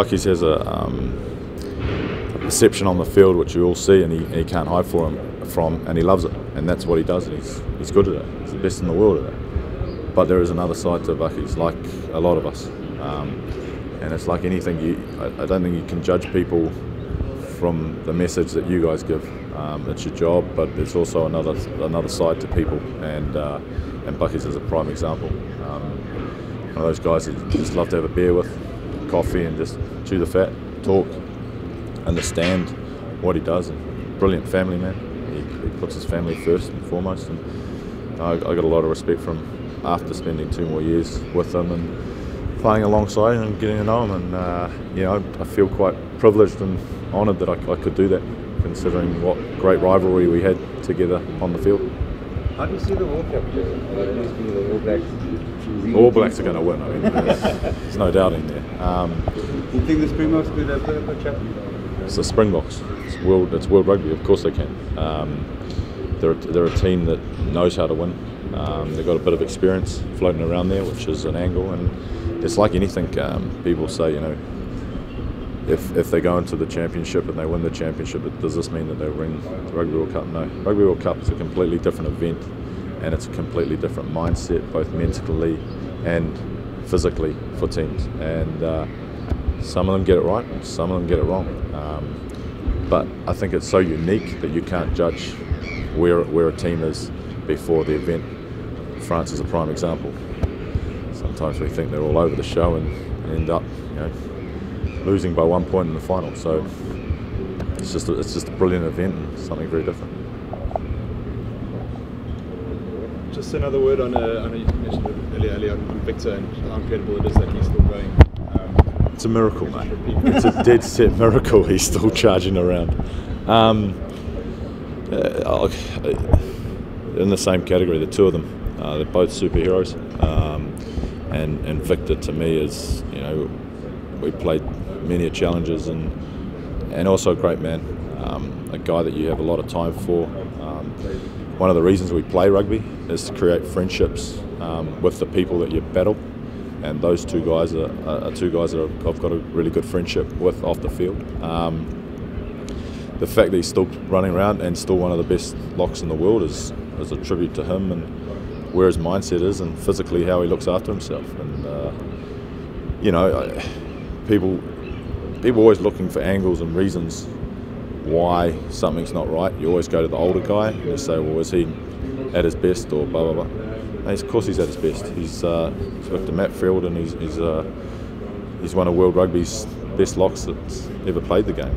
Bucky's has a perception on the field which you all see, and he can't hide from, and he loves it, and that's what he does, and he's good at it. He's the best in the world at it. But there is another side to Bucky's, like a lot of us, and it's like anything. I don't think you can judge people from the message that you guys give. It's your job, but it's also another side to people, and Bucky's is a prime example. One of those guys that you just love to have a beer with, coffee, and just chew the fat, talk, understand what he does. And brilliant family man. He puts his family first and foremost, and I got a lot of respect for him after spending 2 more years with him and playing alongside him and getting to know him. And you know, I feel quite privileged and honoured that I could do that, considering what great rivalry we had together on the field. How do you see the World Cup? The All Blacks. All Blacks are going to win. I mean, there's no doubting there. Do you think the Springboks will be the perfect champion? It's the Springboks. It's World Rugby. Of course they can. They're a team that knows how to win. They've got a bit of experience floating around there, which is an angle. And it's like anything. People say, you know, if they go into the championship and they win the championship, does this mean that they'll win the Rugby World Cup? No. Rugby World Cup is a completely different event, and it's a completely different mindset, both mentally and physically, for teams. And some of them get it right, some of them get it wrong. But I think it's so unique that you can't judge where a team is before the event. France is a prime example. Sometimes we think they're all over the show and end up, you know, losing by 1 point in the final. So it's just a brilliant event and something very different. Just another word on you mentioned earlier on Victor and how incredible it is that he's still going. It's a miracle, mate. It's a dead set miracle. He's still charging around. In the same category, the two of them, they're both superheroes. And Victor, to me, is, you know, we played many challenges and also a great man, a guy that you have a lot of time for. One of the reasons we play rugby is to create friendships with the people that you battle, and those two guys are two guys that I've got a really good friendship with off the field. The fact that he's still running around and still one of the best locks in the world is a tribute to him and where his mindset is and physically how he looks after himself. And you know, people always looking for angles and reasons why something's not right. You always go to the older guy and you say, well, is he at his best, or blah blah blah. And of course he's at his best. He's with the Matfield, and he's one of World Rugby's best locks that's ever played the game.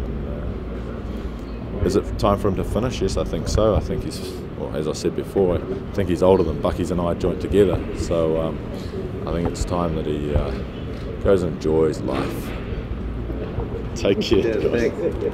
Is it time for him to finish? Yes, I think so. I think he's, well, as I said before, I think he's older than Bucky's and I joined together. So I think it's time that he goes and enjoys life. Take care. Yeah, thanks.